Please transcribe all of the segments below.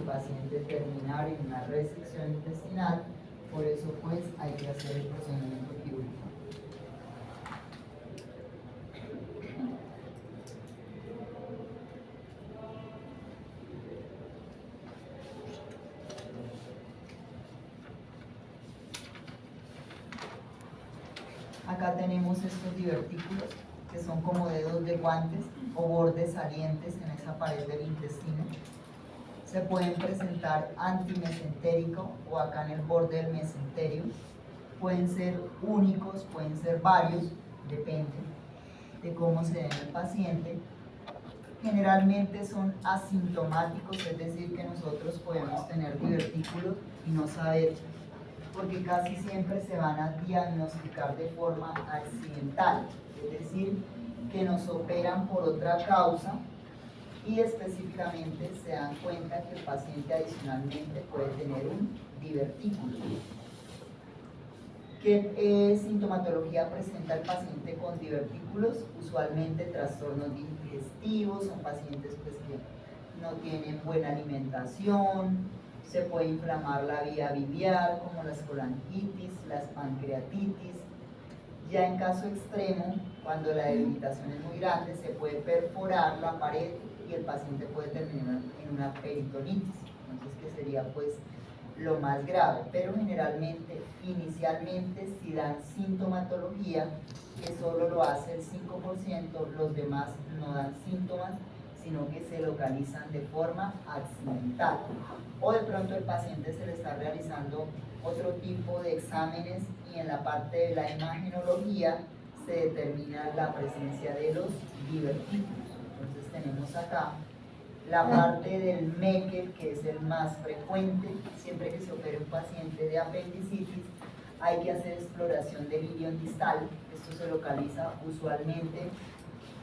paciente terminar en una resección intestinal, por eso pues hay que hacer el procedimiento quirúrgico. Acá tenemos estos divertículos que son como dedos de guantes o bordes salientes en esa pared del intestino. Se pueden presentar antimesentérico o acá en el borde del mesenterio. Pueden ser únicos, pueden ser varios, depende de cómo se dé en el paciente. Generalmente son asintomáticos, es decir, que nosotros podemos tener divertículos y no saber, porque casi siempre se van a diagnosticar de forma accidental, es decir, que nos operan por otra causa y específicamente se dan cuenta que el paciente adicionalmente puede tener un divertículo. ¿Qué sintomatología presenta el paciente con divertículos? Usualmente trastornos digestivos, son pacientes pues, que no tienen buena alimentación, se puede inflamar la vía biliar como las colangitis, las pancreatitis. Ya en caso extremo, cuando la debilitación es muy grande, se puede perforar la pared y el paciente puede terminar en una peritonitis, entonces que sería pues lo más grave, pero generalmente, inicialmente, si dan sintomatología, que solo lo hace el 5%, los demás no dan síntomas, sino que se localizan de forma accidental. O de pronto el paciente se le está realizando otro tipo de exámenes y en la parte de la imagenología se determina la presencia de los divertículos. Entonces tenemos acá la parte del Meckel, que es el más frecuente. Siempre que se opere un paciente de apendicitis, hay que hacer exploración del ilion distal. Esto se localiza usualmente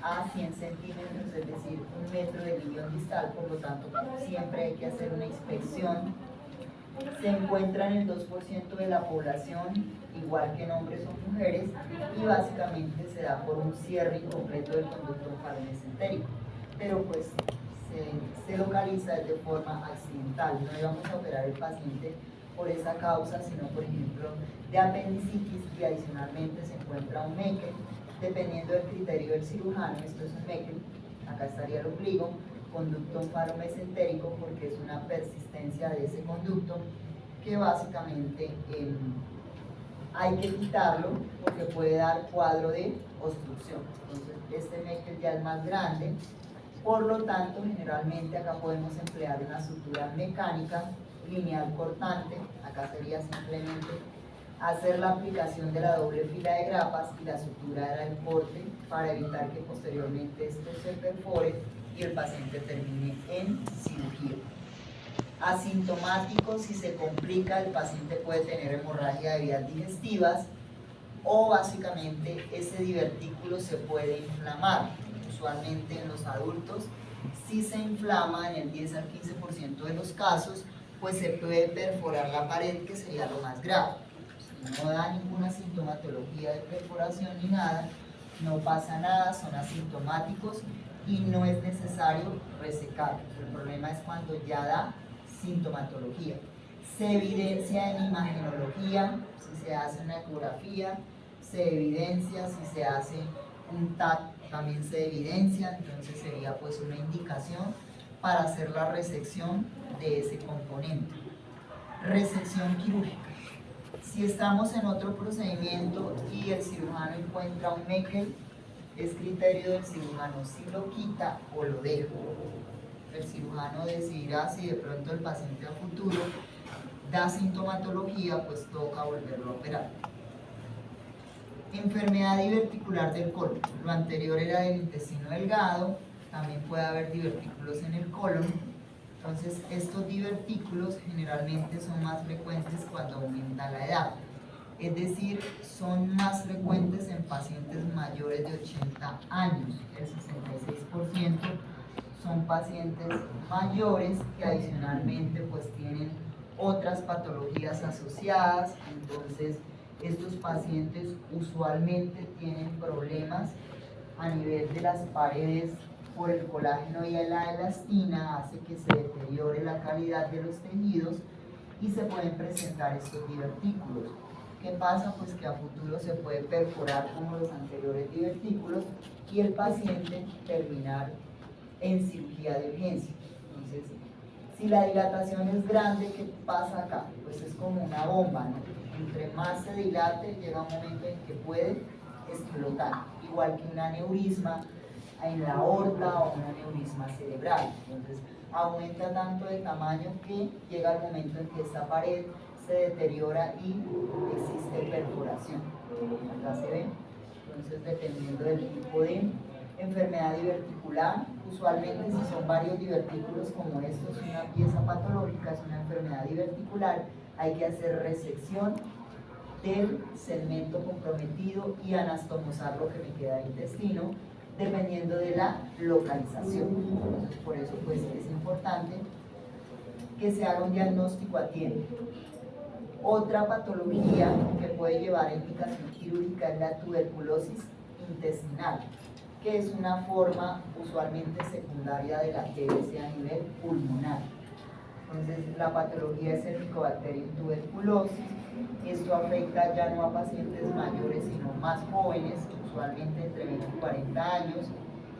a 100 centímetros, es decir, 1 metro del ilion distal, por lo tanto, siempre hay que hacer una inspección. Se encuentra en el 2% de la población, igual que en hombres o mujeres, y básicamente se da por un cierre incompleto del conducto mesentérico. Pero pues se localiza de forma accidental. No íbamos a operar el paciente por esa causa, sino por ejemplo de apendicitis y adicionalmente se encuentra un Meckel. Dependiendo del criterio del cirujano, esto es un Meckel, acá estaría el ombligo, conducto mesentérico porque es una persistencia de ese conducto que básicamente hay que quitarlo porque puede dar cuadro de obstrucción. Entonces este Meckel ya es más grande. Por lo tanto, generalmente acá podemos emplear una sutura mecánica, lineal cortante, acá sería simplemente hacer la aplicación de la doble fila de grapas y la sutura era el corte para evitar que posteriormente esto se perfore y el paciente termine en cirugía. Asintomático, si se complica, el paciente puede tener hemorragia de vías digestivas o básicamente ese divertículo se puede inflamar. Usualmente en los adultos, si se inflama en el 10 al 15% de los casos, pues se puede perforar la pared, que sería lo más grave. Si no da ninguna sintomatología de perforación ni nada, no pasa nada, son asintomáticos y no es necesario resecar. El problema es cuando ya da sintomatología. Se evidencia en imagenología, si se hace una ecografía, se evidencia, si se hace un TAC también se evidencia, entonces sería pues una indicación para hacer la resección de ese componente. Resección quirúrgica. Si estamos en otro procedimiento y el cirujano encuentra un Meckel, es criterio del cirujano si lo quita o lo deja. El cirujano decidirá si de pronto el paciente a futuro da sintomatología, pues toca volverlo a operar. Enfermedad diverticular del colon. Lo anterior era del intestino delgado, también puede haber divertículos en el colon. Entonces, estos divertículos generalmente son más frecuentes cuando aumenta la edad. Es decir, son más frecuentes en pacientes mayores de 80 años. El 66% son pacientes mayores que adicionalmente pues tienen otras patologías asociadas. Entonces, estos pacientes usualmente tienen problemas a nivel de las paredes por el colágeno y la elastina hace que se deteriore la calidad de los tejidos y se pueden presentar estos divertículos. ¿Qué pasa? Pues que a futuro se puede perforar como los anteriores divertículos y el paciente terminar en cirugía de urgencia. Entonces, si la dilatación es grande, ¿qué pasa acá? Pues es como una bomba, ¿no? Entre más se dilate, llega un momento en que puede explotar, igual que un aneurisma en la aorta o un aneurisma cerebral. Entonces, aumenta tanto de tamaño que llega el momento en que esta pared se deteriora y existe perforación. Acá se ve. Entonces, dependiendo del tipo de enfermedad diverticular, usualmente si son varios divertículos como estos, una pieza patológica es una enfermedad diverticular, hay que hacer resección del segmento comprometido y anastomosar lo que me queda del intestino, dependiendo de la localización. Entonces, por eso pues, es importante que se haga un diagnóstico a tiempo. Otra patología que puede llevar a indicación quirúrgica es la tuberculosis intestinal, que es una forma usualmente secundaria de la TBC a nivel pulmonar. Entonces, la patología es el Helicobacterium tuberculosis. Esto afecta ya no a pacientes mayores, sino más jóvenes, usualmente entre 20 y 40 años,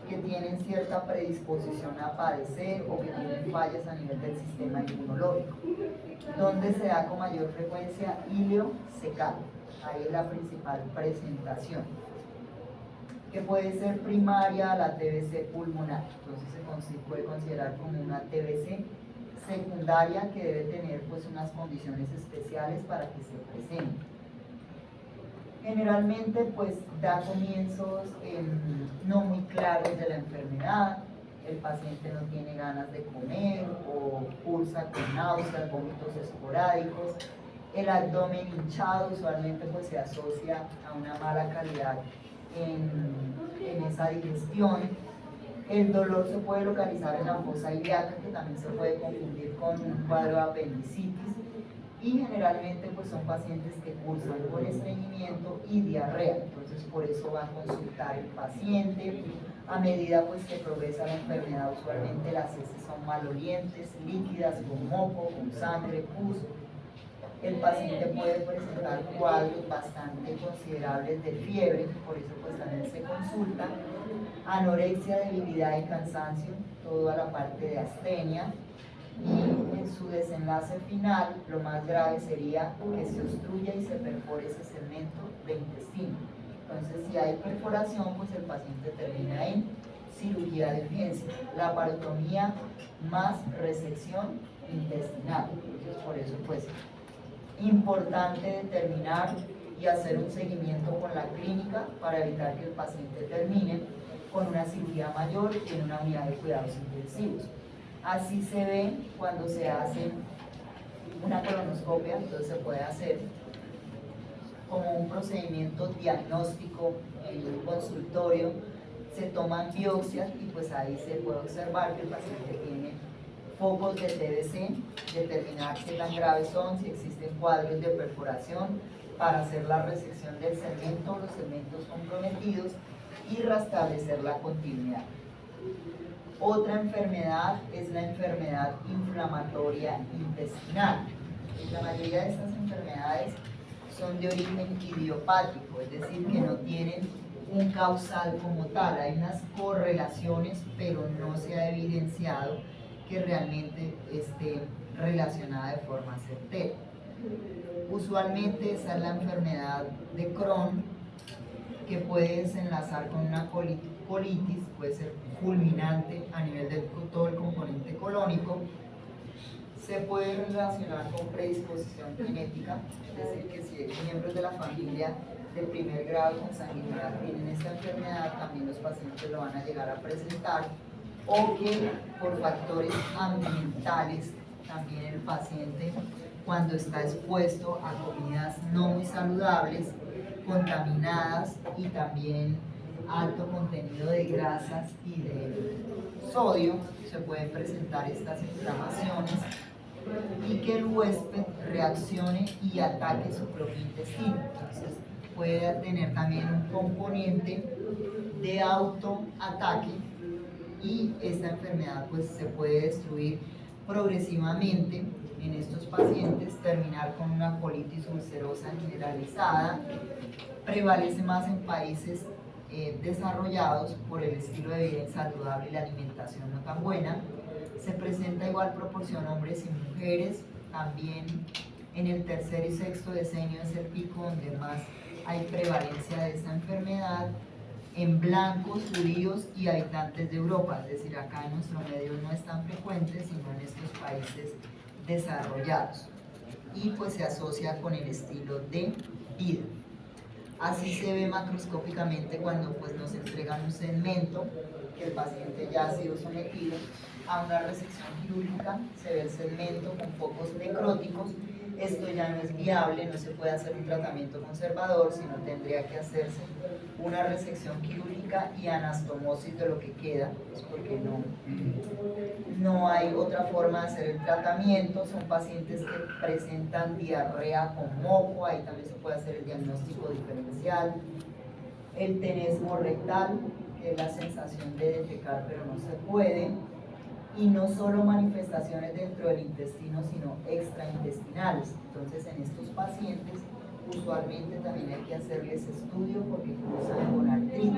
que tienen cierta predisposición a padecer o que tienen fallas a nivel del sistema inmunológico. Donde se da con mayor frecuencia hilo secado. Ahí es la principal presentación, que puede ser primaria a la TBC pulmonar. Entonces se puede considerar como una TBC secundaria que debe tener pues unas condiciones especiales para que se presente. Generalmente pues da comienzos no muy claros de la enfermedad, el paciente no tiene ganas de comer o cursa con náuseas, vómitos esporádicos, el abdomen hinchado usualmente pues se asocia a una mala calidad en esa digestión. El dolor se puede localizar en la fosa ilíaca, que también se puede confundir con un cuadro de apendicitis, y generalmente pues son pacientes que cursan con estreñimiento y diarrea. Entonces por eso va a consultar el paciente. A medida pues que progresa la enfermedad, usualmente las heces son malolientes, líquidas, con moco, con sangre, pus. El paciente puede presentar cuadros bastante considerables de fiebre, por eso pues también se consulta. Anorexia, debilidad y cansancio, toda la parte de astenia. Y en su desenlace final, lo más grave sería que se obstruya y se perfore ese segmento de intestino. Entonces, si hay perforación, pues el paciente termina en cirugía de urgencia, laparotomía más resección intestinal. Entonces, por eso, pues, importante determinar y hacer un seguimiento con la clínica para evitar que el paciente termine con una cirugía mayor y en una unidad de cuidados intensivos. Así se ve cuando se hace una colonoscopia, entonces se puede hacer como un procedimiento diagnóstico en un consultorio, se toman biopsias y pues ahí se puede observar que el paciente tiene focos de TBC, determinar qué tan graves son, si existen cuadros de perforación para hacer la resección del segmento, los segmentos comprometidos y restablecer la continuidad. Otra enfermedad es la enfermedad inflamatoria intestinal. La mayoría de estas enfermedades son de origen idiopático, es decir, que no tienen un causal como tal. Hay unas correlaciones, pero no se ha evidenciado que realmente esté relacionada de forma certera. Usualmente esa es la enfermedad de Crohn, que puede desenlazar con una colitis, puede ser fulminante a nivel de todo el componente colónico. Se puede relacionar con predisposición genética, es decir, que si hay miembros de la familia de primer grado con sanguinidad tienen esta enfermedad, también los pacientes lo van a llegar a presentar, o que por factores ambientales, también el paciente cuando está expuesto a comidas no muy saludables, contaminadas y también alto contenido de grasas y de sodio, se pueden presentar estas inflamaciones y que el huésped reaccione y ataque su propio intestino. Entonces puede tener también un componente de autoataque y esta enfermedad pues se puede destruir progresivamente en estos pacientes, terminar con una colitis ulcerosa generalizada. Prevalece más en países desarrollados por el estilo de vida insaludable y la alimentación no tan buena. Se presenta igual proporción hombres y mujeres. También en el tercer y sexto decenio es el pico donde más hay prevalencia de esta enfermedad, en blancos, judíos y habitantes de Europa, es decir, acá en nuestro medio no es tan frecuente, sino en estos países desarrollados. Y pues se asocia con el estilo de vida. Así se ve macroscópicamente cuando pues nos entregan un segmento que el paciente ya ha sido sometido a una resección quirúrgica, se ve el segmento con focos necróticos. Esto ya no es viable, no se puede hacer un tratamiento conservador, sino tendría que hacerse una resección quirúrgica y anastomosis de lo que queda, pues porque no hay otra forma de hacer el tratamiento. Son pacientes que presentan diarrea con moco, ahí también se puede hacer el diagnóstico diferencial. El tenesmo rectal, que es la sensación de defecar pero no se puede. Y no solo manifestaciones dentro del intestino, sino extraintestinales. Entonces, en estos pacientes, usualmente también hay que hacerles estudio porque cursan con artritis,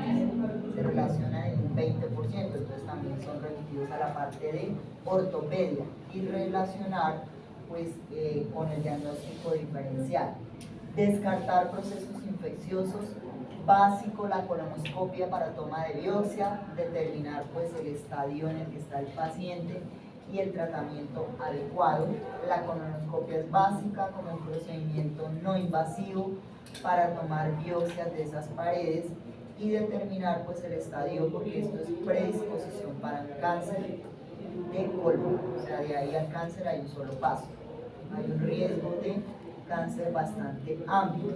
se relacionan en un 20%, entonces también son remitidos a la parte de ortopedia y relacionar pues, con el diagnóstico diferencial. Descartar procesos infecciosos. Básico, la colonoscopia para toma de biopsia, determinar pues el estadio en el que está el paciente y el tratamiento adecuado. La colonoscopia es básica como un procedimiento no invasivo para tomar biopsias de esas paredes y determinar pues el estadio, porque esto es predisposición para un cáncer de colon, o sea, de ahí al cáncer hay un solo paso. Hay un riesgo de cáncer bastante amplio.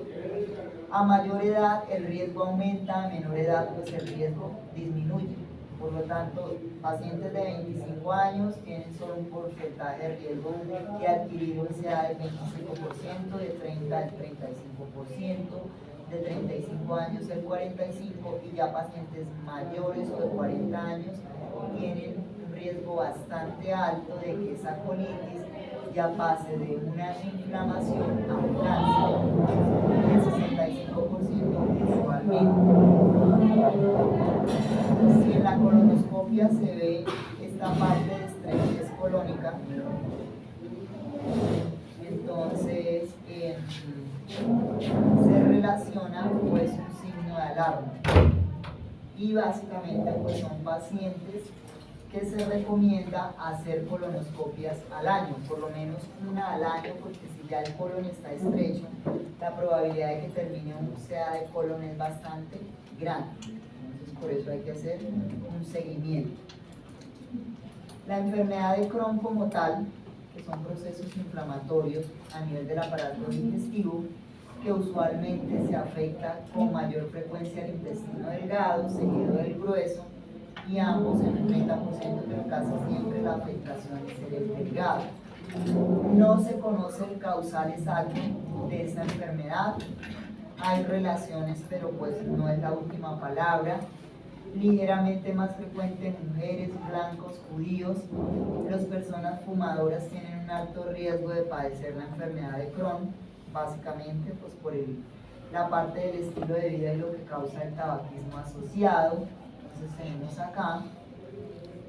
A mayor edad el riesgo aumenta, a menor edad pues el riesgo disminuye. Por lo tanto, pacientes de 25 años tienen solo un porcentaje de riesgo de adquirir obesidad del 25%, de 30 al 35%, de 35 años el 45%, y ya pacientes mayores o de 40 años tienen un riesgo bastante alto de que esa colitis ya pase de una inflamación a un cáncer, el 65% usualmente. Si en la colonoscopia se ve esta parte de estrechez colónica, entonces se relaciona pues un signo de alarma. Y básicamente pues son pacientes que se recomienda hacer colonoscopias al año, por lo menos una al año, porque si ya el colon está estrecho, la probabilidad de que termine un CA de colon es bastante grande. Entonces por eso hay que hacer un seguimiento. La enfermedad de Crohn como tal, que son procesos inflamatorios a nivel del aparato digestivo, que usualmente se afecta con mayor frecuencia el intestino delgado, seguido del grueso, y ambos en un 30%, pero casi siempre la afectación es en el delgado. No se conoce el causal exacto de esta enfermedad. Hay relaciones, pero pues no es la última palabra. Ligeramente más frecuente en mujeres, blancos, judíos. Las personas fumadoras tienen un alto riesgo de padecer la enfermedad de Crohn, básicamente pues por la parte del estilo de vida y lo que causa el tabaquismo asociado. Entonces tenemos acá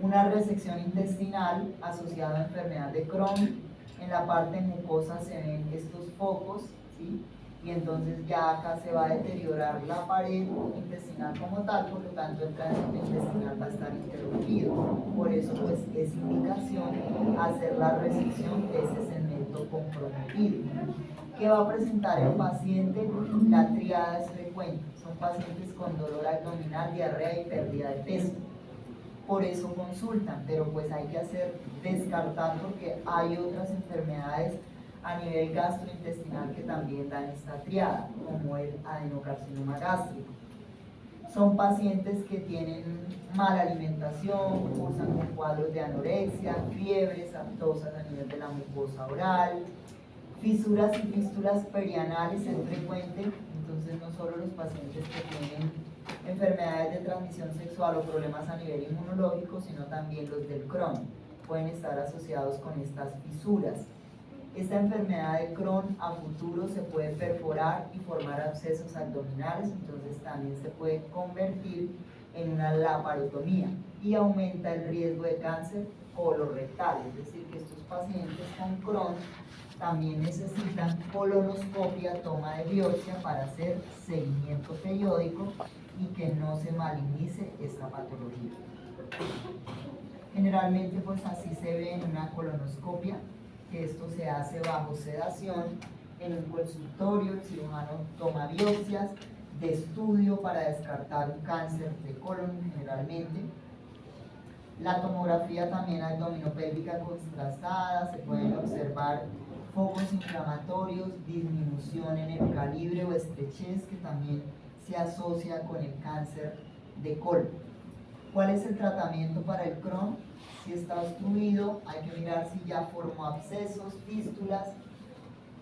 una resección intestinal asociada a enfermedad de Crohn. En la parte mucosa se ven estos focos, ¿sí? Y entonces ya acá se va a deteriorar la pared intestinal como tal, por lo tanto el tránsito intestinal va a estar interrumpido. Por eso pues es indicación hacer la resección de ese segmento comprometido. ¿Qué va a presentar el paciente? La triada es frecuente. Son pacientes con dolor abdominal, diarrea y pérdida de peso. Por eso consultan, pero pues hay que descartar porque hay otras enfermedades a nivel gastrointestinal que también dan esta triada, como el adenocarcinoma gástrico. Son pacientes que tienen mala alimentación, cursan con cuadros de anorexia, fiebres aftosas a nivel de la mucosa oral, fisuras y fístulas perianales es frecuente. Entonces no solo los pacientes que tienen enfermedades de transmisión sexual o problemas a nivel inmunológico, sino también los del Crohn. Pueden estar asociados con estas fisuras. Esta enfermedad de Crohn a futuro se puede perforar y formar abscesos abdominales, entonces también se puede convertir en una laparotomía y aumenta el riesgo de cáncer colorectal, es decir, que estos pacientes con Crohn también necesitan colonoscopia, toma de biopsia para hacer seguimiento periódico y que no se malignice esta patología. Generalmente pues así se ve en una colonoscopia, que esto se hace bajo sedación en un consultorio, el cirujano toma biopsias de estudio para descartar un cáncer de colon generalmente. La tomografía también abdominopélvica contrastada, se pueden observar focos inflamatorios, disminución en el calibre o estrechez que también se asocia con el cáncer de colon. ¿Cuál es el tratamiento para el Crohn? Si está obstruido, hay que mirar si ya formó abscesos, fístulas,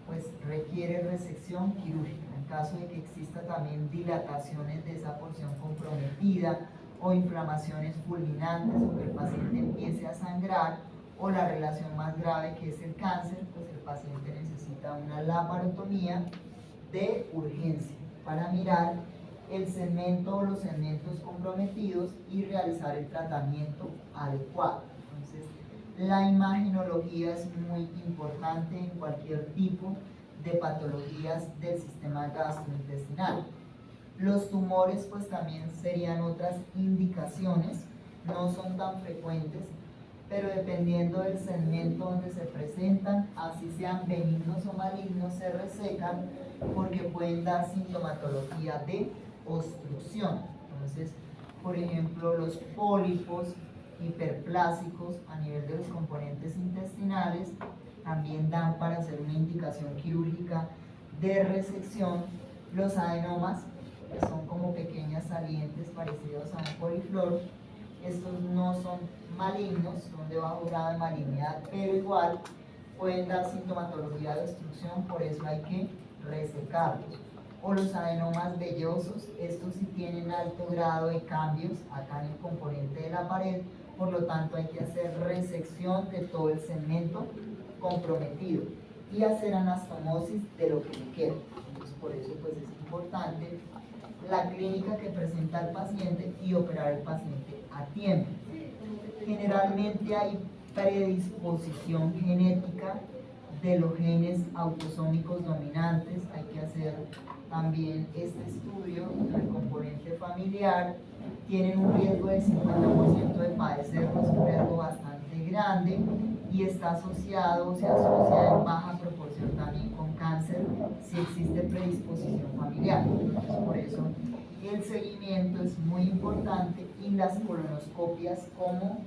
pues requiere resección quirúrgica. En caso de que exista también dilataciones de esa porción comprometida o inflamaciones fulminantes o que el paciente empiece a sangrar, o la relación más grave que es el cáncer, pues el paciente necesita una laparotomía de urgencia para mirar el segmento o los segmentos comprometidos y realizar el tratamiento adecuado. Entonces, la imagenología es muy importante en cualquier tipo de patologías del sistema gastrointestinal. Los tumores pues también serían otras indicaciones, no son tan frecuentes, pero dependiendo del segmento donde se presentan, así sean benignos o malignos, se resecan porque pueden dar sintomatología de obstrucción. Entonces, por ejemplo, los pólipos hiperplásicos a nivel de los componentes intestinales también dan para hacer una indicación quirúrgica de resección. Los adenomas, que son como pequeñas salientes parecidos a un coliflor, estos no son malignos, son de bajo grado de malignidad, pero igual pueden dar sintomatología de obstrucción, por eso hay que resecarlos. O los adenomas vellosos, estos sí tienen alto grado de cambios acá en el componente de la pared, por lo tanto hay que hacer resección de todo el segmento comprometido y hacer anastomosis de lo que le queda. Entonces, por eso pues es importante la clínica que presenta el paciente y operar al paciente a tiempo. Generalmente hay predisposición genética de los genes autosómicos dominantes, hay que hacer también este estudio del componente familiar, tienen un riesgo del 50% de padecerlo, es un riesgo bastante grande y está asociado, se asocia en baja proporción también con cáncer si existe predisposición familiar. Entonces, por eso el seguimiento es muy importante y las colonoscopias como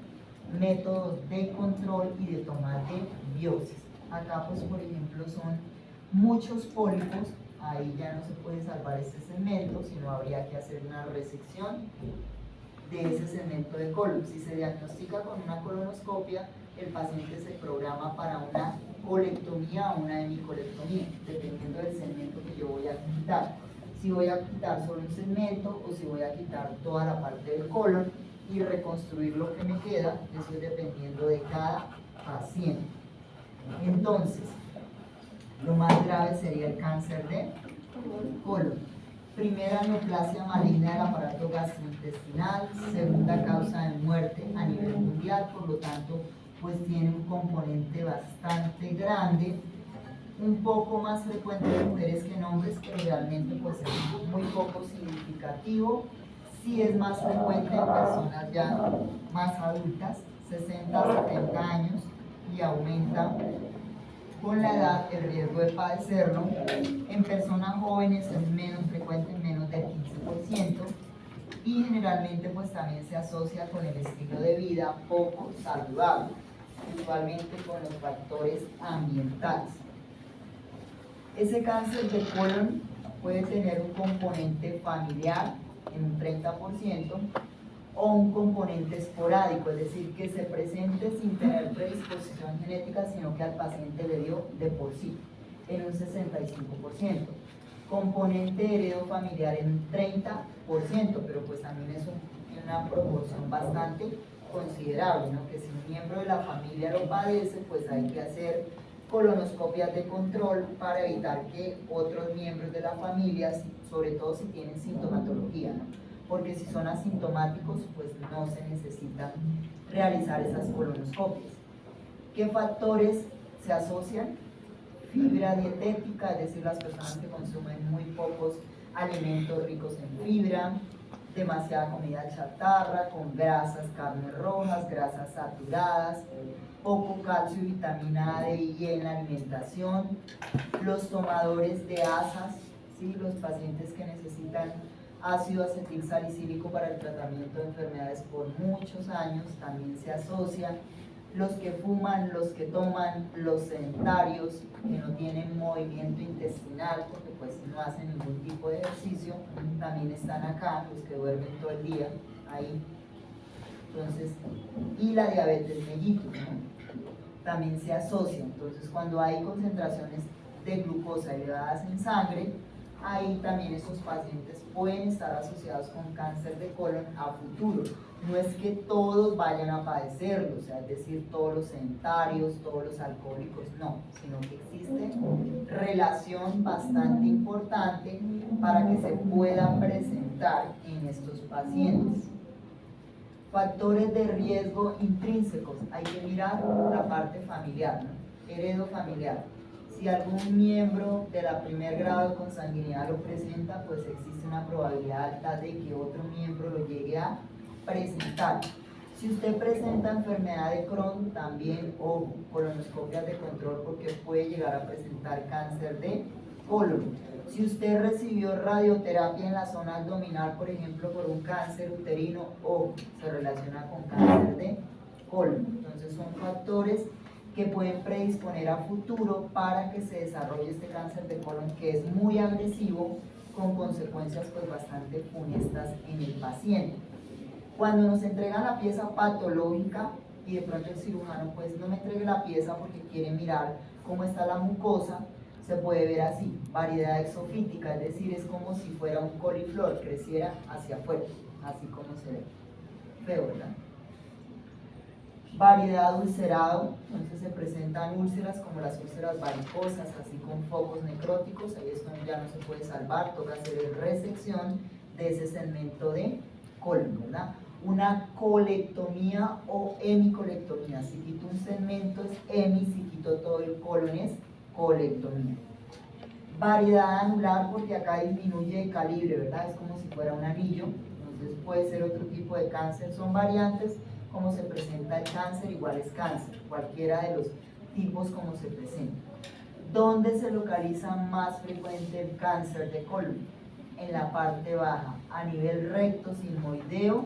métodos de control y de toma de biopsias. Acá pues por ejemplo son muchos pólipos, ahí ya no se puede salvar este segmento, sino habría que hacer una resección de ese segmento de colon. Si se diagnostica con una colonoscopia, el paciente se programa para una colectomía o una hemicolectomía, dependiendo del segmento que yo voy a quitar. Si voy a quitar solo un segmento o si voy a quitar toda la parte del colon y reconstruir lo que me queda, eso es dependiendo de cada paciente. Entonces, lo más grave sería el cáncer de colon. Primera, neoplasia maligna del aparato gastrointestinal. Segunda causa de muerte a nivel mundial, por lo tanto, pues tiene un componente bastante grande, un poco más frecuente en mujeres que en hombres, pero realmente pues es muy poco significativo. Sí es más frecuente en personas ya más adultas, 60 a 70 años, y aumenta con la edad el riesgo de padecerlo. En personas jóvenes es menos frecuente, menos del 15%, y generalmente pues también se asocia con el estilo de vida poco saludable, usualmente con los factores ambientales. Ese cáncer de colon puede tener un componente familiar en un 30% o un componente esporádico, es decir, que se presente sin tener predisposición genética, sino que al paciente le dio de por sí, en un 65%. Componente heredo familiar en 30%, pero pues también es una proporción bastante considerable, ¿no? Que si un miembro de la familia lo padece, pues hay que hacer colonoscopias de control para evitar que otros miembros de la familia, sobre todo si tienen sintomatología, ¿no? Porque si son asintomáticos, pues no se necesitan realizar esas colonoscopias. ¿Qué factores se asocian? Fibra dietética, es decir, las personas que consumen muy pocos alimentos ricos en fibra, demasiada comida chatarra, con grasas, carnes rojas, grasas saturadas, poco calcio y vitamina A, D y E en la alimentación, los tomadores de asas, ¿sí? Los pacientes que necesitan ácido acetilsalicílico para el tratamiento de enfermedades por muchos años también se asocian, los que fuman, los que toman, los sedentarios que no tienen movimiento intestinal porque pues no hacen ningún tipo de ejercicio, también están acá, los que duermen todo el día ahí. Entonces, y la diabetes mellitus, ¿no? También se asocia. Entonces, cuando hay concentraciones de glucosa elevadas en sangre, ahí también estos pacientes pueden estar asociados con cáncer de colon a futuro. No es que todos vayan a padecerlo, o sea, es decir, todos los sedentarios, todos los alcohólicos, no, sino que existe relación bastante importante para que se pueda presentar en estos pacientes. Factores de riesgo intrínsecos, hay que mirar la parte familiar, ¿no? Heredo familiar. Si algún miembro de la primer grado de consanguinidad lo presenta, pues existe una probabilidad alta de que otro miembro lo llegue a presentar. Si usted presenta enfermedad de Crohn, también ojo, colonoscopias de control porque puede llegar a presentar cáncer de colon. Si usted recibió radioterapia en la zona abdominal, por ejemplo, por un cáncer uterino, o se relaciona con cáncer de colon. Entonces son factores que pueden predisponer a futuro para que se desarrolle este cáncer de colon, que es muy agresivo, con consecuencias pues bastante funestas en el paciente. Cuando nos entregan la pieza patológica y de pronto el cirujano pues no me entregue la pieza porque quiere mirar cómo está la mucosa, se puede ver así, variedad exofítica, es decir, es como si fuera un coliflor, creciera hacia afuera, así como se ve. Feo, ¿verdad? Variedad ulcerado, entonces se presentan úlceras como las úlceras varicosas, así con focos necróticos, ahí esto ya no se puede salvar, toca hacer resección de ese segmento de colon, ¿verdad? Una colectomía o hemicolectomía, si quito un segmento es hemi, si quito todo el colon es colectomía. Variedad anular porque acá disminuye de calibre, ¿verdad? Es como si fuera un anillo, entonces puede ser otro tipo de cáncer, son variantes como se presenta el cáncer, igual es cáncer, cualquiera de los tipos como se presenta. ¿Dónde se localiza más frecuente el cáncer de colon? En la parte baja, a nivel recto sigmoideo,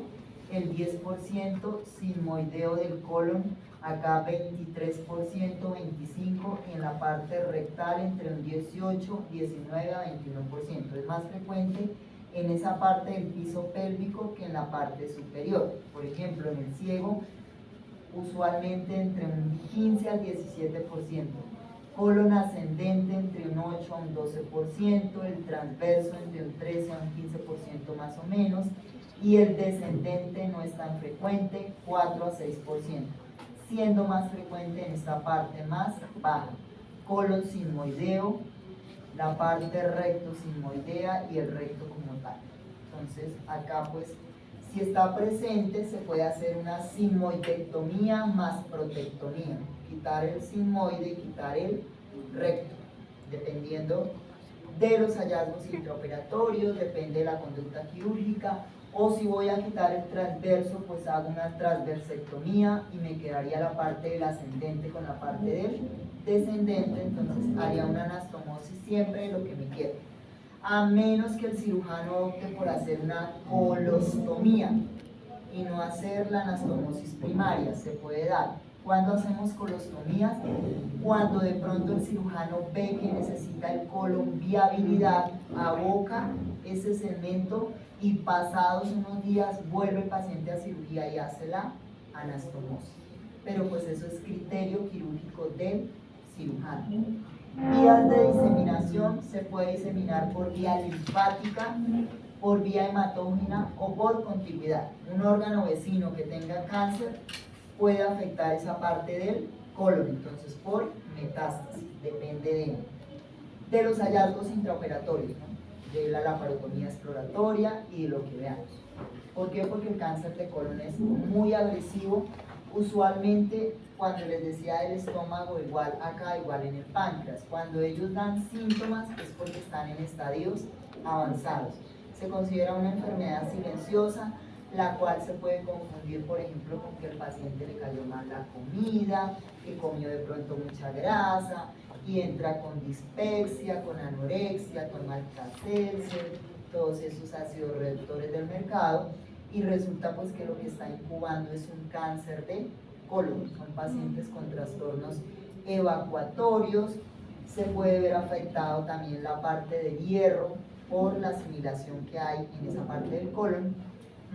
el 10%, sigmoideo del colon, acá 23%, 25%, y en la parte rectal entre un 18, 19 a 21%. Es más frecuente en esa parte del piso pélvico que en la parte superior. Por ejemplo, en el ciego, usualmente entre un 15 al 17%. Colon ascendente entre un 8 a un 12%, el transverso entre un 13 a un 15% más o menos, y el descendente no es tan frecuente, 4 a 6%, siendo más frecuente en esta parte más baja. Colon sigmoideo, la parte recto sigmoidea y el recto como tal. Entonces acá pues si está presente se puede hacer una sigmoidectomía más protectomía, quitar el sigmoide y quitar el recto, dependiendo de los hallazgos intraoperatorios, depende de la conducta quirúrgica, o si voy a quitar el transverso pues hago una transversectomía y me quedaría la parte del ascendente con la parte del descendente, entonces haría una anastomosis siempre de lo que me quede, a menos que el cirujano opte por hacer una colostomía y no hacer la anastomosis primaria. Se puede dar. ¿Cuándo hacemos colostomías? Cuando de pronto el cirujano ve que necesita el colon viabilidad, aboca ese segmento y pasados unos días vuelve el paciente a cirugía y hace la anastomosis. Pero pues eso es criterio quirúrgico del cirujano. Vías de diseminación: se puede diseminar por vía linfática, por vía hematógena o por contigüidad. Un órgano vecino que tenga cáncer puede afectar esa parte del colon, entonces por metástasis, depende de los hallazgos intraoperatorios, ¿no? De la laparotomía exploratoria y de lo que veamos. ¿Por qué? Porque el cáncer de colon es muy agresivo. Usualmente, cuando les decía del estómago, igual acá, igual en el páncreas, cuando ellos dan síntomas es porque están en estadios avanzados. Se considera una enfermedad silenciosa, la cual se puede confundir, por ejemplo, con que el paciente le cayó mal la comida, que comió de pronto mucha grasa, y entra con dispepsia, con anorexia, con Alka-Seltzer, todos esos ácidos reductores del mercado, y resulta pues que lo que está incubando es un cáncer de colon. Son pacientes con trastornos evacuatorios. Se puede ver afectado también la parte del hierro por la asimilación que hay en esa parte del colon.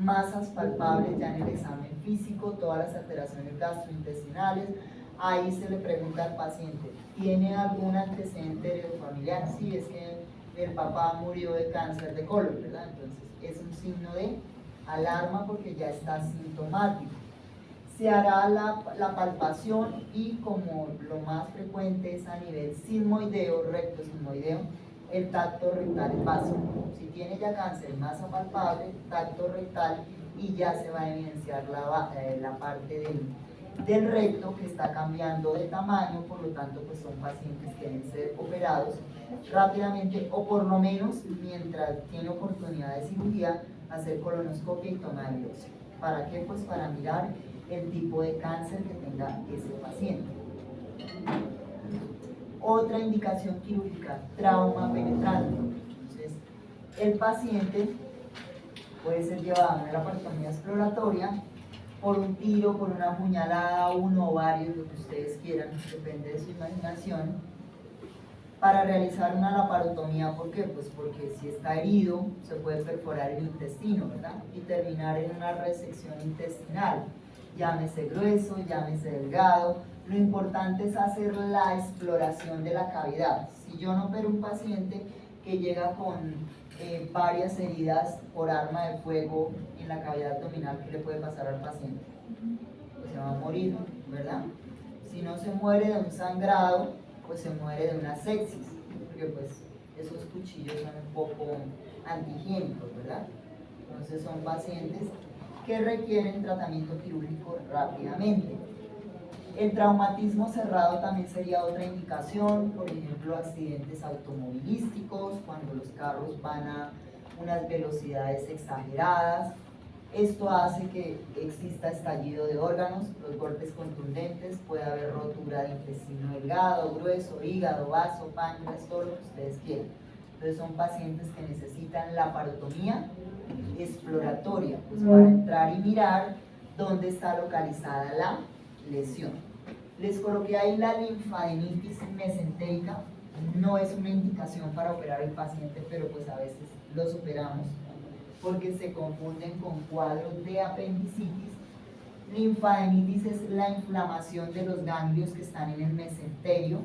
Masas palpables ya en el examen físico, todas las alteraciones gastrointestinales. Ahí se le pregunta al paciente, ¿tiene algún antecedente heredofamiliar? Sí, es que el papá murió de cáncer de colon, ¿verdad? Entonces es un signo de alarma porque ya está sintomático. Se hará la palpación y, como lo más frecuente es a nivel sigmoideo, recto sigmoideo, el tacto rectal es básico. Si tiene ya cáncer, masa palpable, tacto rectal, y ya se va a evidenciar la parte del recto que está cambiando de tamaño, por lo tanto pues son pacientes que deben ser operados rápidamente, o por lo menos mientras tiene oportunidad de cirugía, hacer colonoscopia y toma de biopsia. ¿Para qué? Pues para mirar el tipo de cáncer que tenga ese paciente. Otra indicación quirúrgica: trauma penetrante. Entonces, el paciente puede ser llevado a una laparotomía exploratoria por un tiro, por una puñalada, uno o varios, lo que ustedes quieran, depende de su imaginación, para realizar una laparotomía. ¿Por qué? Pues porque si está herido, se puede perforar el intestino, ¿verdad? Y terminar en una resección intestinal, llámese grueso, llámese delgado. Lo importante es hacer la exploración de la cavidad. Si yo no opero un paciente que llega con varias heridas por arma de fuego en la cavidad abdominal, ¿qué le puede pasar al paciente? Pues se va a morir, ¿verdad? Si no se muere de un sangrado, pues se muere de una sepsis, porque pues esos cuchillos son un poco antihigiénicos, ¿verdad? Entonces son pacientes que requieren tratamiento quirúrgico rápidamente. El traumatismo cerrado también sería otra indicación, por ejemplo, accidentes automovilísticos, cuando los carros van a unas velocidades exageradas. Esto hace que exista estallido de órganos, los golpes contundentes, puede haber rotura de intestino delgado, grueso, hígado, vaso, páncreas, todo lo que ustedes quieran. Entonces son pacientes que necesitan laparotomía exploratoria, pues para entrar y mirar dónde está localizada la lesión. Les coloqué ahí la linfadenitis mesentérica. No es una indicación para operar al paciente, pero pues a veces los operamos porque se confunden con cuadros de apendicitis. Linfadenitis es la inflamación de los ganglios que están en el mesenterio.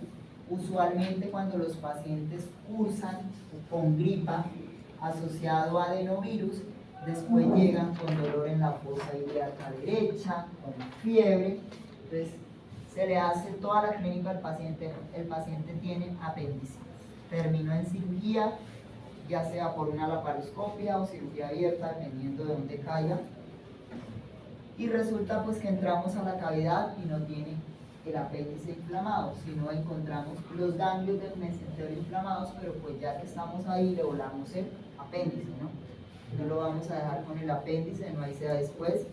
Usualmente cuando los pacientes cursan con gripa asociado a adenovirus, después llegan con dolor en la fosa ilíaca derecha, con fiebre. Entonces se le hace toda la clínica al paciente. El paciente tiene apendicitis, terminó en cirugía, ya sea por una laparoscopia o cirugía abierta, dependiendo de dónde caiga, y resulta pues que entramos a la cavidad y no tiene el apéndice inflamado, sino encontramos los ganglios del mesenterio inflamados, pero pues ya que estamos ahí le volamos el apéndice, ¿no? No lo vamos a dejar con el apéndice, no hay sea después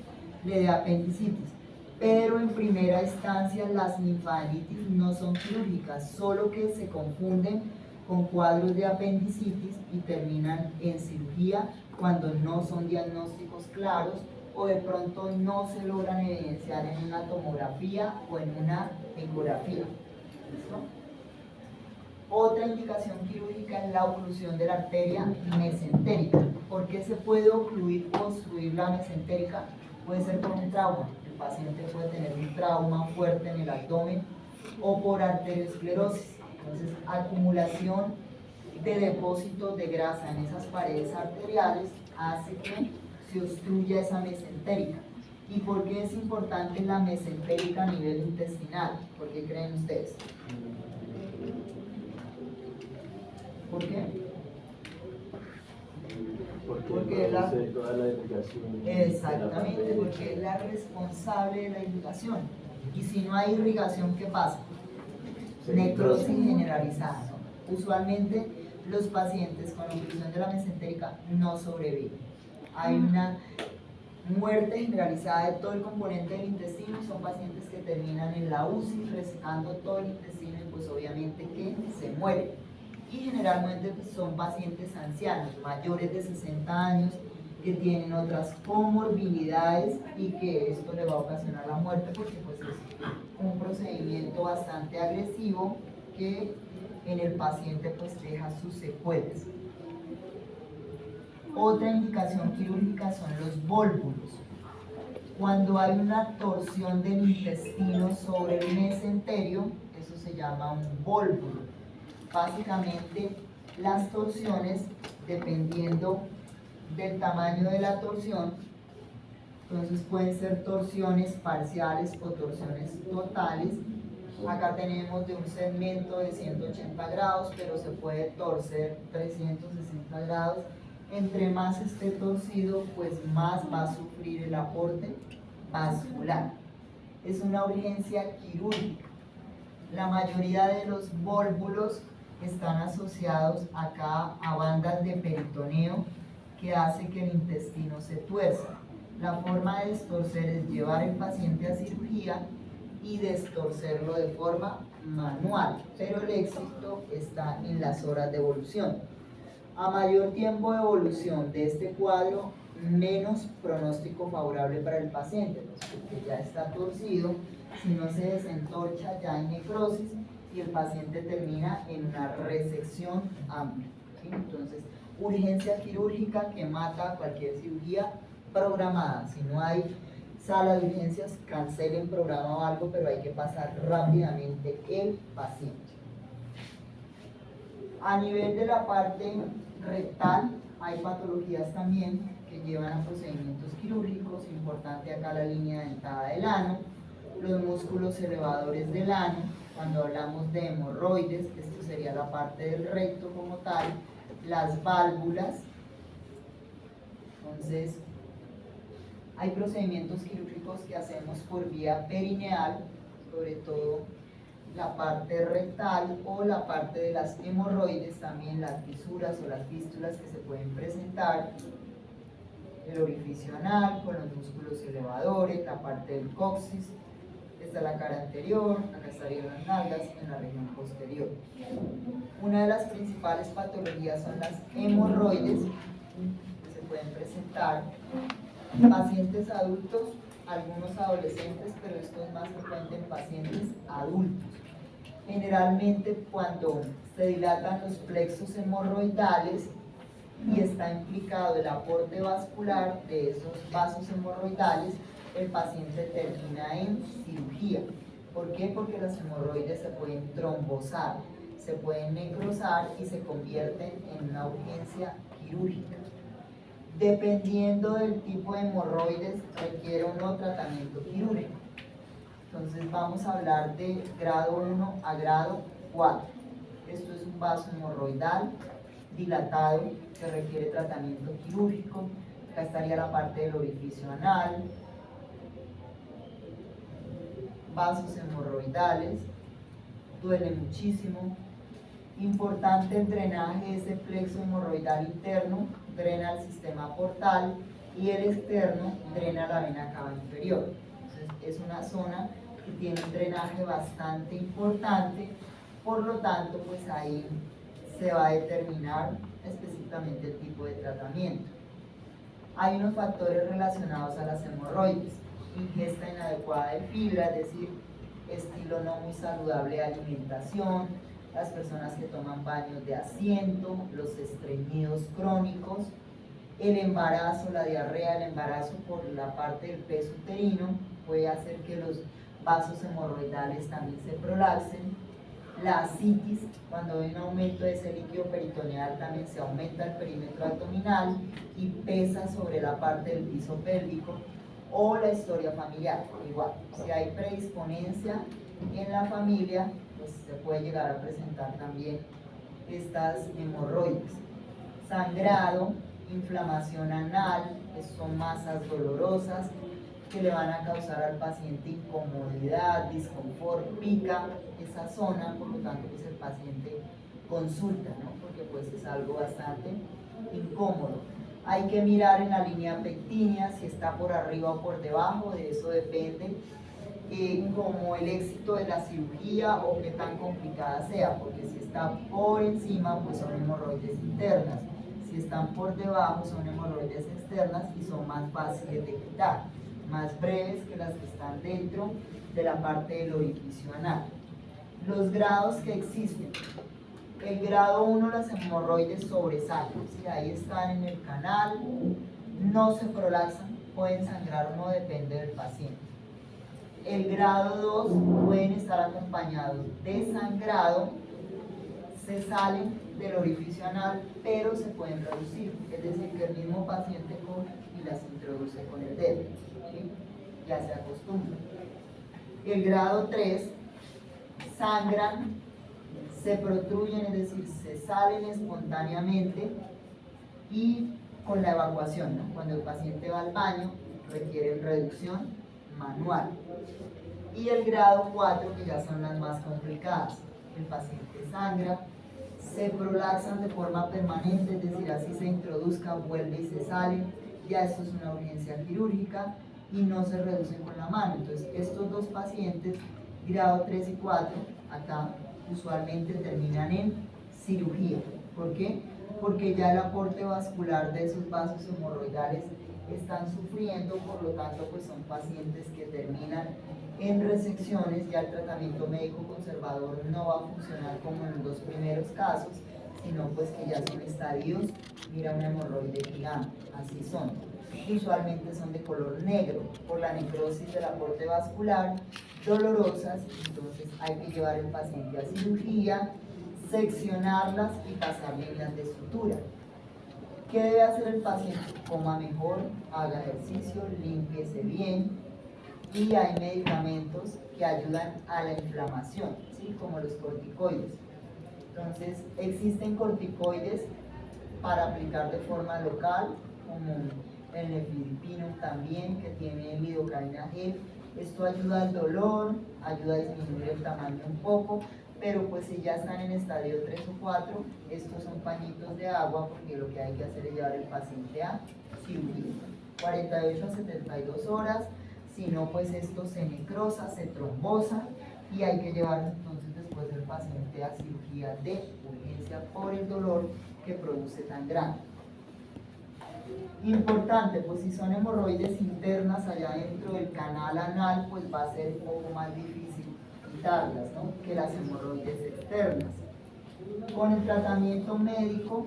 le dé apendicitis. Pero en primera instancia las linfadenitis no son quirúrgicas, solo que se confunden con cuadros de apendicitis y terminan en cirugía cuando no son diagnósticos claros o de pronto no se logran evidenciar en una tomografía o en una ecografía. ¿Listo? Otra indicación quirúrgica es la oclusión de la arteria mesentérica. ¿Por qué se puede ocluir o obstruir la mesentérica? Puede ser por un trauma. El paciente puede tener un trauma fuerte en el abdomen o por arteriosclerosis. Entonces, acumulación de depósitos de grasa en esas paredes arteriales hace que se obstruya esa mesentérica. ¿Y por qué es importante la mesentérica a nivel intestinal? ¿Por qué creen ustedes? ¿Por qué? Porque toda la irrigación. Exactamente, porque es la responsable de la irrigación. Y si no hay irrigación, ¿qué pasa? Necrosis generalizada, ¿no? Usualmente los pacientes con obstrucción de la mesentérica no sobreviven. Hay una muerte generalizada de todo el componente del intestino y son pacientes que terminan en la UCI resecando todo el intestino y pues obviamente que se mueren. Y generalmente pues, son pacientes ancianos, mayores de 60 años, que tienen otras comorbilidades y que esto le va a ocasionar la muerte porque pues es un procedimiento bastante agresivo que en el paciente pues deja sus secuelas. Otra indicación quirúrgica son los vólvulos. Cuando hay una torsión del intestino sobre el mesenterio, eso se llama un vólvulo. Básicamente, las torsiones, dependiendo del tamaño de la torsión, entonces pueden ser torsiones parciales o torsiones totales. Acá tenemos de un segmento de 180 grados, pero se puede torcer 360 grados. Entre más esté torcido, pues más va a sufrir el aporte vascular. Es una urgencia quirúrgica. La mayoría de los vólvulos están asociados acá a bandas de peritoneo que hace que el intestino se tuerza. La forma de destorcer es llevar el paciente a cirugía y destorcerlo de forma manual, pero el éxito está en las horas de evolución. A mayor tiempo de evolución de este cuadro, menos pronóstico favorable para el paciente, porque ya está torcido, si no se desentorcha ya hay necrosis y el paciente termina en una resección amplia, ¿sí? Entonces, urgencia quirúrgica que mata cualquier cirugía programada. Si no hay sala de urgencias, cancelen programa o algo, pero hay que pasar rápidamente el paciente. A nivel de la parte rectal, hay patologías también que llevan a procedimientos quirúrgicos. Importante acá la línea dentada del ano, los músculos elevadores del ano. Cuando hablamos de hemorroides, esto sería la parte del recto como tal, las válvulas. Entonces, hay procedimientos quirúrgicos que hacemos por vía perineal, sobre todo la parte rectal o la parte de las hemorroides, también las fisuras o las fístulas que se pueden presentar, el orificio anal con los músculos elevadores, la parte del coxis, esta es la cara anterior, acá estarían las nalgas en la región posterior. Una de las principales patologías son las hemorroides que se pueden presentar en pacientes adultos, algunos adolescentes, pero esto es más frecuente en pacientes adultos. Generalmente cuando se dilatan los plexos hemorroidales y está implicado el aporte vascular de esos vasos hemorroidales, el paciente termina en cirugía. ¿Por qué? Porque las hemorroides se pueden trombosar, se pueden necrosar y se convierten en una urgencia quirúrgica. Dependiendo del tipo de hemorroides, requiere un nuevo tratamiento quirúrgico. Entonces vamos a hablar de grado 1 a grado 4. Esto es un vaso hemorroidal dilatado que requiere tratamiento quirúrgico. Acá estaría la parte del orificio anal, vasos hemorroidales, duele muchísimo. Importante el drenaje de ese plexo hemorroidal interno, drena el sistema portal y el externo drena la vena cava inferior. Entonces es una zona que tiene un drenaje bastante importante, por lo tanto pues ahí se va a determinar específicamente el tipo de tratamiento. Hay unos factores relacionados a las hemorroides: ingesta inadecuada de fibra, es decir, estilo no muy saludable de alimentación, las personas que toman baños de asiento, los estreñidos crónicos, el embarazo, la diarrea, el embarazo por la parte del peso uterino puede hacer que los vasos hemorroidales también se prolapsen, La ascitis, cuando hay un aumento de ese líquido peritoneal, también se aumenta el perímetro abdominal y pesa sobre la parte del piso pélvico. O la historia familiar, igual, si hay predisponencia en la familia, pues se puede llegar a presentar también estas hemorroides. Sangrado, inflamación anal, que son masas dolorosas que le van a causar al paciente incomodidad, disconfort, pica esa zona, por lo tanto pues el paciente consulta, ¿no? Porque pues es algo bastante incómodo. Hay que mirar en la línea pectínea si está por arriba o por debajo, de eso depende como el éxito de la cirugía o qué tan complicada sea, porque si está por encima pues son hemorroides internas, si están por debajo son hemorroides externas y son más fáciles de quitar, más breves que las que están dentro de la parte del orificio anal. Los grados que existen. El grado 1, las hemorroides sobresalen, ¿sí? Ahí están en el canal, no se prolaxan, pueden sangrar o no, depende del paciente. El grado 2 pueden estar acompañados de sangrado, se salen del orificio anal, pero se pueden reducir, es decir, que el mismo paciente coge y las introduce con el dedo, ¿sí? Ya se acostumbra. El grado 3, sangran, se protruyen, es decir, se salen espontáneamente y con la evacuación, ¿no? Cuando el paciente va al baño, requieren reducción manual. Y el grado 4, que ya son las más complicadas, el paciente sangra, se prolaxan de forma permanente, es decir, así se introduzca, vuelve y se sale, ya esto es una urgencia quirúrgica y no se reducen con la mano. Entonces, estos dos pacientes, grado 3 y 4, acá usualmente terminan en cirugía. ¿Por qué? Porque ya el aporte vascular de esos vasos hemorroidales están sufriendo, por lo tanto pues son pacientes que terminan en resecciones. Ya el tratamiento médico conservador no va a funcionar como en los dos primeros casos, sino pues que ya son estadios, mira una hemorroide gigante, así son. Usualmente son de color negro por la necrosis del aporte vascular, dolorosas, entonces hay que llevar al paciente a cirugía, seccionarlas y pasarle hilas de sutura. ¿Qué debe hacer el paciente? Coma mejor, haga ejercicio, límpiese bien y hay medicamentos que ayudan a la inflamación, ¿sí? Como los corticoides. Entonces, existen corticoides para aplicar de forma local, como el nefidipino también, que tiene lidocaína gel. Esto ayuda al dolor, ayuda a disminuir el tamaño un poco, pero pues si ya están en estadio 3 o 4, estos son pañitos de agua, porque lo que hay que hacer es llevar al paciente a cirugía. 48 a 72 horas, si no pues esto se necrosa, se trombosa y hay que llevar entonces después del paciente a cirugía de urgencia por el dolor que produce tan grande. Importante, pues si son hemorroides internas allá dentro del canal anal, pues va a ser un poco más difícil quitarlas, ¿no? Que las hemorroides externas. Con el tratamiento médico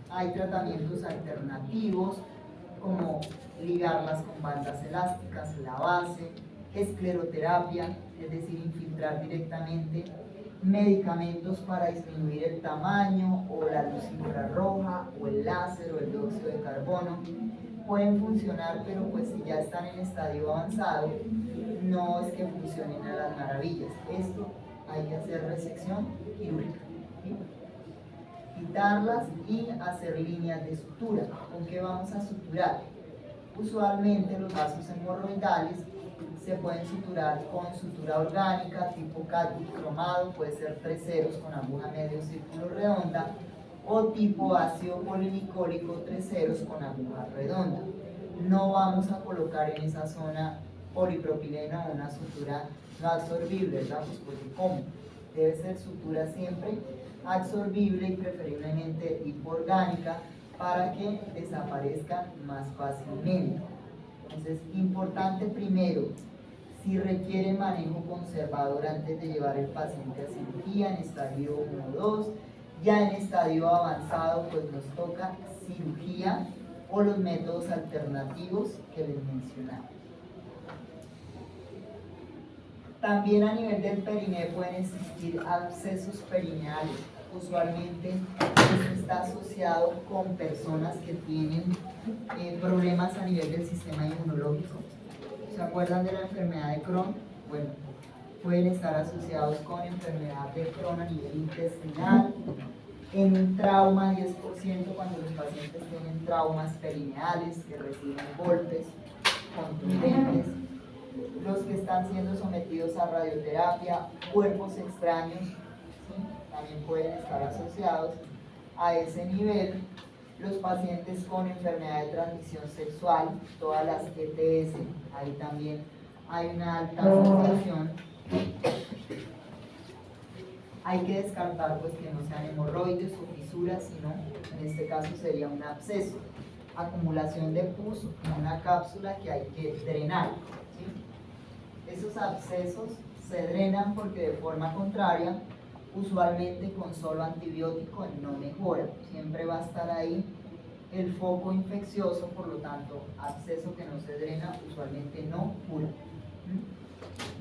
hay tratamientos alternativos como ligarlas con bandas elásticas, la base, escleroterapia, es decir, infiltrar directamente medicamentos para disminuir el tamaño, o la luz infrarroja, o el láser, o el dióxido de carbono. Pueden funcionar, pero pues si ya están en estadio avanzado, no es que funcionen a las maravillas. Esto hay que hacer resección quirúrgica, ¿sí? Quitarlas y hacer líneas de sutura. ¿Con qué vamos a suturar? Usualmente los vasos hemorroidales se pueden suturar con sutura orgánica tipo Catgut cromado, puede ser 3 ceros con aguja medio círculo redonda, o tipo ácido polinicólico 3 ceros con aguja redonda. No vamos a colocar en esa zona polipropileno o una sutura no absorbible, ¿verdad? Pues porque ¿cómo? Debe ser sutura siempre absorbible y preferiblemente de tipo orgánica para que desaparezca más fácilmente. Entonces, importante primero, si requiere manejo conservador antes de llevar el paciente a cirugía en estadio 1 o 2, ya en estadio avanzado pues nos toca cirugía o los métodos alternativos que les mencionaba. También a nivel del periné pueden existir abscesos perineales. Usualmente esto está asociado con personas que tienen problemas a nivel del sistema inmunológico. ¿Se acuerdan de la enfermedad de Crohn? Bueno, pueden estar asociados con enfermedad de Crohn a nivel intestinal, en un trauma 10% cuando los pacientes tienen traumas perineales que reciben golpes contundentes, los que están siendo sometidos a radioterapia, cuerpos extraños, ¿sí? También pueden estar asociados a ese nivel. Los pacientes con enfermedad de transmisión sexual, todas las ETS, ahí también hay una alta asociación. Hay que descartar pues que no sean hemorroides o fisuras, sino en este caso sería un absceso, acumulación de pus en una cápsula que hay que drenar, ¿sí? Esos abscesos se drenan porque de forma contraria, usualmente con solo antibiótico no mejora, siempre va a estar ahí el foco infeccioso, por lo tanto, absceso que no se drena usualmente no cura.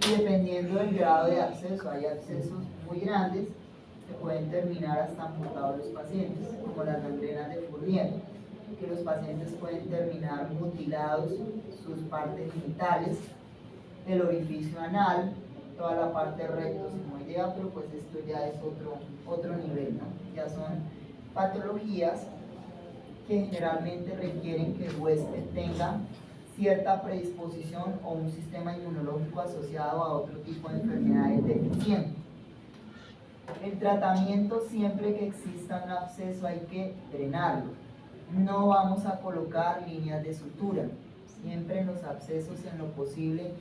Y dependiendo del grado de absceso, hay abscesos muy grandes que pueden terminar hasta amputados los pacientes, como las gangrenas de Fournier, que los pacientes pueden terminar mutilados sus partes genitales, el orificio anal, toda la parte recto-sigmoidea, pero pues esto ya es otro nivel, ¿no? Ya son patologías que generalmente requieren que el huésped tenga cierta predisposición o un sistema inmunológico asociado a otro tipo de enfermedades deficientes. El tratamiento, siempre que exista un absceso, hay que drenarlo. No vamos a colocar líneas de sutura. Siempre en los abscesos, en lo posible,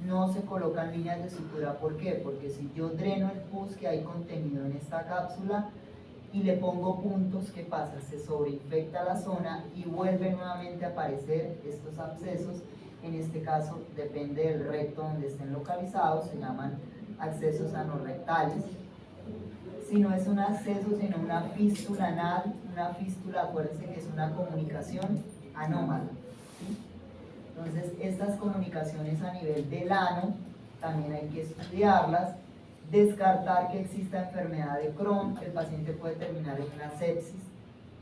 no se colocan líneas de sutura. ¿Por qué? Porque si yo dreno el pus que hay contenido en esta cápsula y le pongo puntos, ¿qué pasa? Se sobreinfecta la zona y vuelve nuevamente a aparecer estos abscesos. En este caso, depende del recto donde estén localizados, se llaman abscesos anorrectales. Si no es un absceso, sino una fístula anal, una fístula, acuérdense que es una comunicación anómala, ¿sí? Entonces, estas comunicaciones a nivel del ano también hay que estudiarlas, descartar que exista enfermedad de Crohn, que el paciente puede terminar en una sepsis,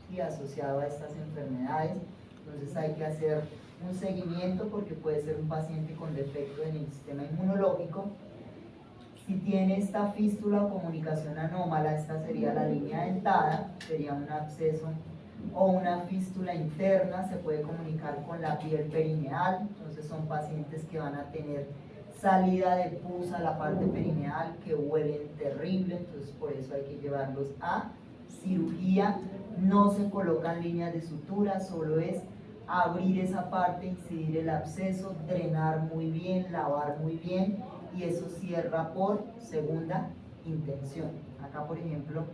¿sí? Asociado a estas enfermedades. Entonces hay que hacer un seguimiento porque puede ser un paciente con defecto en el sistema inmunológico. Si tiene esta fístula o comunicación anómala, esta sería la línea dentada, sería un absceso o una fístula interna, se puede comunicar con la piel perineal, entonces son pacientes que van a tener salida de pus a la parte perineal, que huelen terrible, entonces por eso hay que llevarlos a cirugía. No se colocan líneas de sutura, solo es abrir esa parte, incidir el absceso, drenar muy bien, lavar muy bien, y eso cierra por segunda intención. Acá, por ejemplo,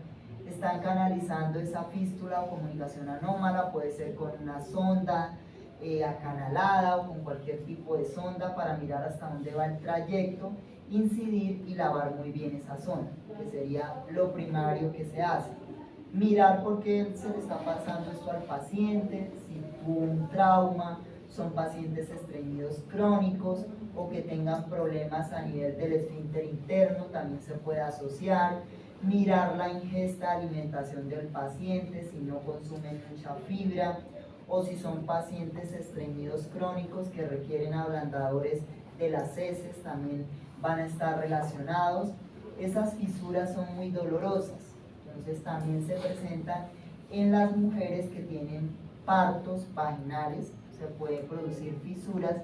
están canalizando esa fístula o comunicación anómala, puede ser con una sonda acanalada o con cualquier tipo de sonda para mirar hasta dónde va el trayecto, incidir y lavar muy bien esa zona, que sería lo primario que se hace. Mirar por qué se le está pasando esto al paciente, si tuvo un trauma, son pacientes estreñidos crónicos o que tengan problemas a nivel del esfínter interno, también se puede asociar. Mirar la ingesta de alimentación del paciente, si no consumen mucha fibra, o si son pacientes estreñidos crónicos que requieren ablandadores de las heces, también van a estar relacionados. Esas fisuras son muy dolorosas, entonces también se presentan en las mujeres que tienen partos vaginales, se pueden producir fisuras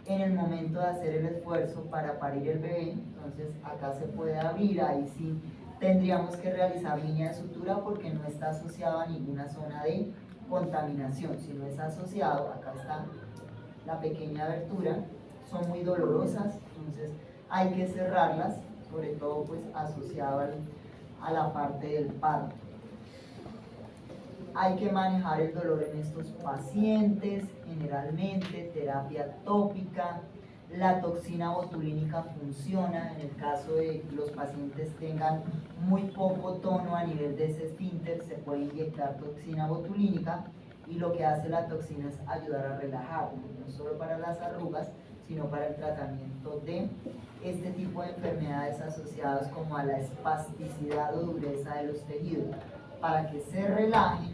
en el momento de hacer el esfuerzo para parir el bebé, entonces acá se puede abrir, ahí sí tendríamos que realizar línea de sutura porque no está asociado a ninguna zona de contaminación. Si no es asociado, acá está la pequeña abertura, son muy dolorosas, entonces hay que cerrarlas, sobre todo pues asociado a la parte del parto. Hay que manejar el dolor en estos pacientes, generalmente terapia tópica. La toxina botulínica funciona en el caso de que los pacientes tengan muy poco tono a nivel de ese esfínter, se puede inyectar toxina botulínica y lo que hace la toxina es ayudar a relajar, no solo para las arrugas, sino para el tratamiento de este tipo de enfermedades asociadas como a la espasticidad o dureza de los tejidos, para que se relajen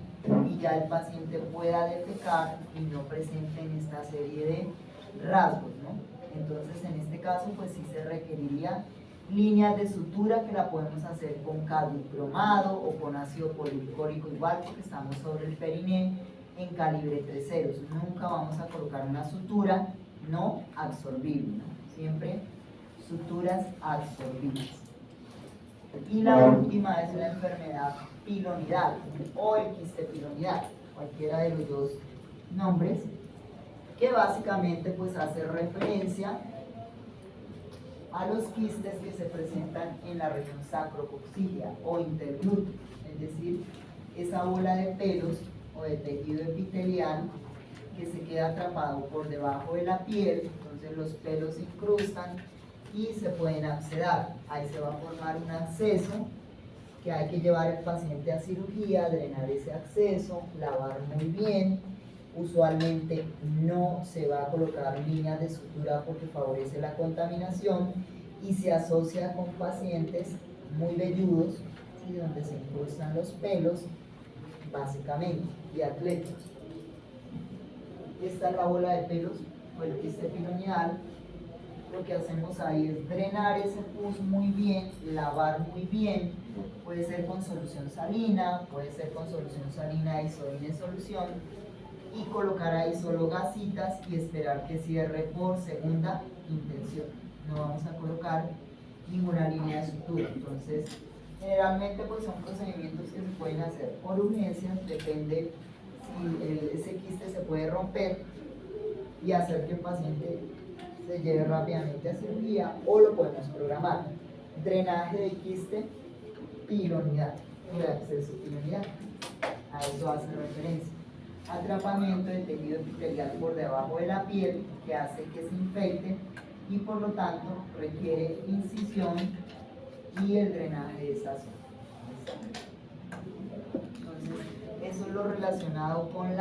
y ya el paciente pueda defecar y no presenten esta serie de rasgos, ¿no? Entonces, en este caso, pues sí se requeriría líneas de sutura que la podemos hacer con cadmicromado o con ácido poliuríco igual, porque estamos sobre el periné en calibre 3 ceros. Nunca vamos a colocar una sutura no absorbible, ¿no? Siempre suturas absorbibles. Y la última es la enfermedad pilonidal o el quiste pilonidal, cualquiera de los dos nombres, que básicamente pues hace referencia a los quistes que se presentan en la región sacrococcígea o interglúteo, es decir, esa bola de pelos o de tejido epitelial que se queda atrapado por debajo de la piel. Entonces los pelos se incrustan y se pueden abscedar. Ahí se va a formar un acceso que hay que llevar al paciente a cirugía, drenar ese acceso, lavar muy bien. Usualmente no se va a colocar líneas de sutura porque favorece la contaminación y se asocia con pacientes muy velludos, ¿sí?, donde se incrustan los pelos básicamente, y atléticos. Esta es la bola de pelos o el quiste pilonidal. Lo que hacemos ahí es drenar ese pus muy bien, lavar muy bien, puede ser con solución salina, puede ser con solución salina isoína en solución, y colocar ahí solo gasitas y esperar que cierre por segunda intención. No vamos a colocar ninguna línea de sutura. Entonces, generalmente pues son procedimientos que se pueden hacer por urgencia, depende si ese quiste se puede romper y hacer que el paciente se lleve rápidamente a cirugía, o lo podemos programar. Drenaje de quiste pilonidal o de acceso pilonidal, a eso hace referencia. Atrapamiento de tejido epitelial por debajo de la piel que hace que se infecte y por lo tanto requiere incisión y el drenaje de esa zona. Entonces, eso es lo relacionado con la